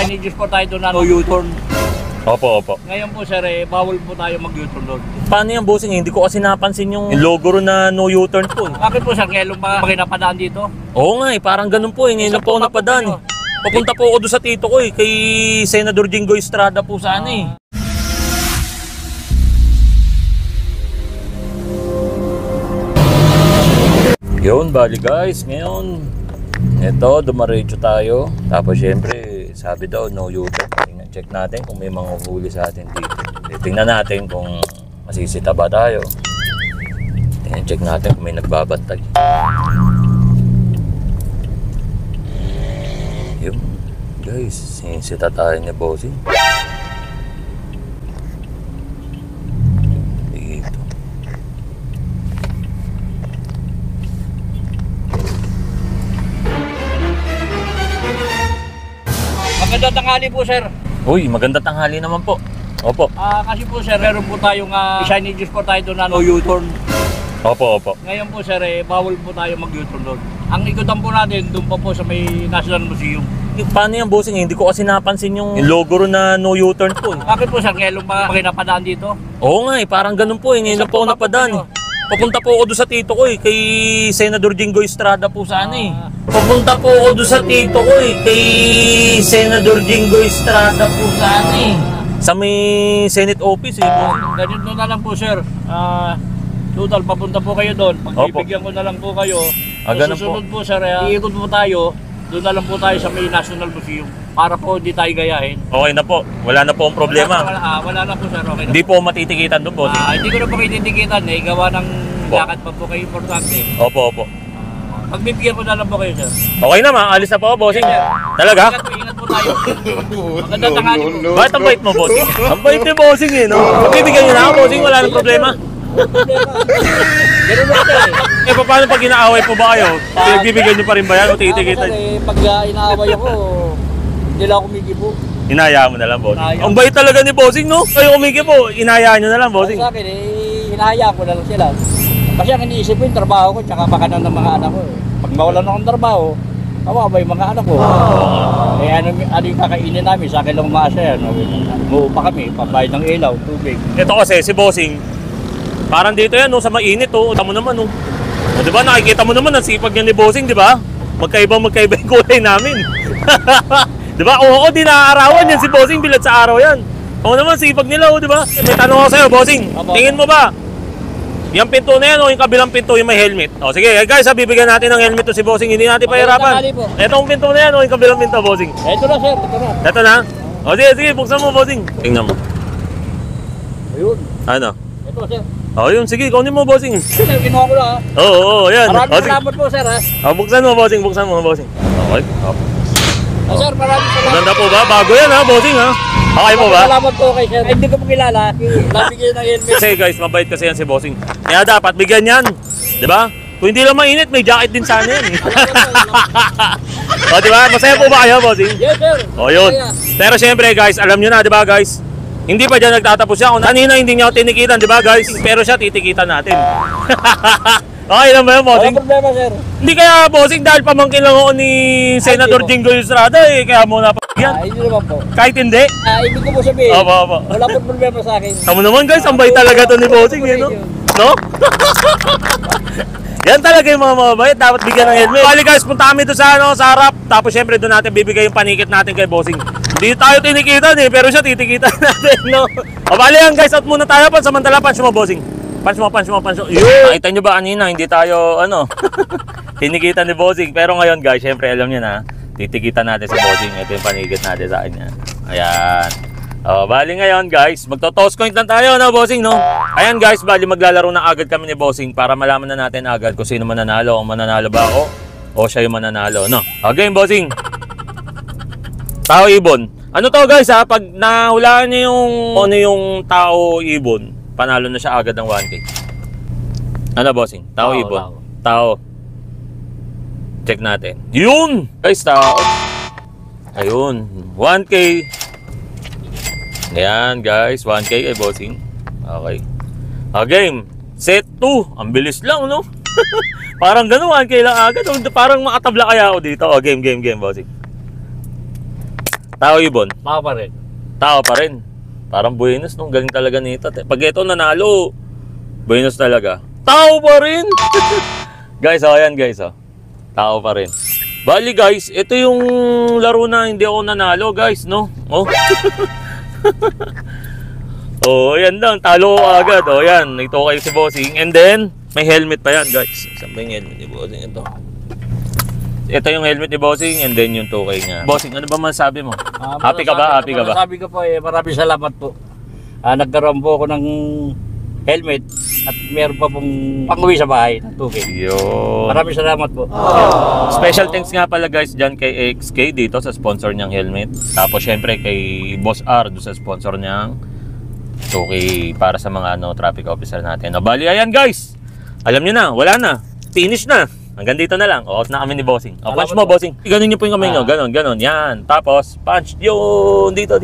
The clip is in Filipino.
signages po tayo doon na no U-turn. Opo, opo. Ngayon po sir, bawal po tayo mag-U-turn doon. Paano yan, bossing? Hindi ko kasi napansin yung logo ron na no U-turn po. Bakit po sir, ngayon ba kayo napadaan dito? Oo nga parang ganun po ngayon lang po ako napadaan. Papunta po ako doon sa tito ko kay Senador Jingo Estrada po sana Yun, bali guys, ngayon ito, dumaretso tayo. Tapos syempre, sabi daw no U-turn. Check natin kung may mga huli sa atin dito. Tingnan natin kung masisita ba tayo. Check natin kung may nagbabantay. Yun, guys, sinisita tayo ni Bossing. Dito. Magandang tanghali po sir. Uy, magandang tanghali naman po. Opo. Kasi po sir, meron po tayong signages po tayo doon na no U-turn. Opo, opo. Ngayon po sir, bawal po tayo mag-U-turn doon. Ang ikutan po natin, doon po sa may National Museum. Paano yan, bossing? Hindi ko kasi napansin yung logo ron na no U-turn po. Bakit po sir, ngayon ba kayo napadaan dito? Oo nga parang ganun po ngayon lang po ako napadaan. Papunta po ako doon sa tito ko kay Senador Jingo Estrada po sana Papunta po ako doon sa tito ko kay Senador Jingo Estrada po sana Sa may Senate office Ganito na lang po sir. Total, papunta po kayo doon. Pagbibigyan ko na lang po kayo. Susunod po sir, iikot po tayo. Doon na lang po tayo sa may National Museum para po di tayo gayahin. Okay na po. Wala na po ang problema. Wala na po sir. Okay na. Hindi po matitikitan doon, bossing. Hindi ko na po kayo titikitan gawa ng lakad pa po kayo importante. Opo, opo. Pagbibigyan ko na lang po kayo sir. Okay na, alis na po, bossing. Talaga? Ingat po tayo. Magandang tanghali po. Bakit ang bait mo, bossing? Ang bait ni bossing no? Pagbibigyan nyo na ako, bossing, wala nang problema. Ganun lang sir paano pag inaaway po ba kayo? Pinagbibigyan nyo pa rin ba yan o titikitan? Pag inaaway ako, hindi lang ako kumikibo. Hinahayaan mo na lang, bossing. Ang bait talaga ni bossing, no? Kayo kumikibo, hinahayaan nyo na lang, bossing. Sa akin, hinahayaan ko na lang sila. Kasi ang iniisip ko yung trabaho ko, tsaka pakanan ng mga anak ko. Pag mawalan akong trabaho, kawawa yung mga anak ko. Ano yung kakainin namin, sa akin lang umaasa yan. Muupa kami, pambayad ng ilaw, tubig. Ito kasi, si bossing, parang dito yan, no, sa mainit, oh. Tama mo naman, no. O, diba, nakikita mo naman ang sipag niya ni bossing, diba? Magkaiba yung kulay namin. Diba? Oo, di naaarawan yan si bossing, bilad sa araw yan. Oo naman, sipag nila, oh, diba? May tanong ako sa'yo, bossing. Tingin mo ba? Yung pinto na yan o yung kabilang pinto yung may helmet? O sige guys, bibigyan natin ng helmet to si bossing. Hindi natin pahirapan. Etong pinto na yan o yung kabilang pinto, bossing? Ito na sir, ito na. Ito na? O sige, buksan mo, bossing. Tingnan mo. Ayun. Ano? Ito sir. O yun, sige, kunin mo, bossing. Sir, kinuha ko lang Oo, yan. Maraming salamat po sir O, buksan mo, bossing, bossing. Okay. Sir, maraming salamat. Maganda po ba? Bago yan bossing Okay po ba? Salamat po kay sir. Hindi ko po kilala. Nabigyan ng helmet. Kasi guys, mabait kasi yan si bossing. Kaya dapat bigyan yan. Diba? Kung hindi lang mainit, may jacket din sana yan. O diba? Masaya po ba kayo, bossing? Yes sir. O yun. Pero syempre guys, alam nyo na, diba guys? Hindi pa dyan nagtatapos siya. Kung kanina hindi niya ako tinikitan, diba guys? Pero siya titikitan natin. Okay lang ba yun, bossing? Walang problema sir. Hindi kaya, bossing, dahil pamangkin lang ako ni Senador Jingo Estrada kaya muna pa yan. Hindi naman po. Kahit hindi? Ibig ko po sabihin. Opo. Wala po problema sa akin. Tama naman guys, ang bait talaga to ni bossing, no? No? Yan talaga yung mga mabait, dapat bigyan ng helmet. Bali guys, punta kami doon sa harap. Tapos syempre doon natin bibigay yung panikit natin kay bossing. Hindi tayo tinikitan pero siya titikitan natin, no? O bali yan guys, out muna tayo pansamantala, punch mo, bossing. Punch mo. Yun! Nakita nyo ba kanina, hindi tayo, tinikitan ni bossing. Pero ngayon guys, syempre alam nyo na, titikitan natin si bossing. Ito yung panikit natin sa kanya. Ayan. O, bali ngayon guys, magto-toss coin lang tayo, no, bossing, no? Ayan guys, bali maglalaro na agad kami ni bossing para malaman na natin agad kung sino mananalo. Kung mananalo ba ako o siya yung mananalo, no? Okay, bossing. Tao ibon. Ano to guys pag nahulaan niyo yung tao ibon, panalo na siya agad ng 1K. Ano, bossing? Tao ibon. Tao. Check natin. Yun! Guys, tao. Ayun. 1K. Ayan, guys. 1K kay bossing. Okay. Game. Set 2. Ang bilis lang, no? Parang gano'n, 1K lang agad. Parang makatabla kaya ako dito. Game, bossing. Tao Ibon. Tao pa rin. Tao pa rin. Parang buenos, no? Galing talaga nito. Pag ito nanalo, buenos talaga. Tao pa rin! Guys, oh, ayan guys, oh. Tao pa rin. Bali guys, ito yung laro na hindi ako nanalo guys, no? Oh. Oh, ayan lang. Talo ko agad. Oh, ayan. Ito kayo si Bossing. And then, may helmet pa yan guys. Saan ba yung helmet ni Bossing? Ito yung helmet ni Bossing and then yung 2K niya. Bossing, ano ba masasabi mo? Happy ka ba? Happy ka ba? Sabi ko po maraming salamat po. Nagkaroon po ako ng helmet at meron pa pong pang-uwi sa bahay ng 2K. Yun. Maraming salamat po. Special thanks nga pala guys dyan kay XK dito sa sponsor niyang helmet. Tapos syempre kay Boss R doon sa sponsor niyang 2K para sa mga traffic officer natin. O bali, ayan guys. Alam niyo na, wala na. Finish na. Hanggang dito na lang. O, out na kami ni Bossing. O, punch mo, Bossing. Ganon niyo po yung kamay nyo. Ganon, ganon. Yan. Tapos, punch yun. Dito.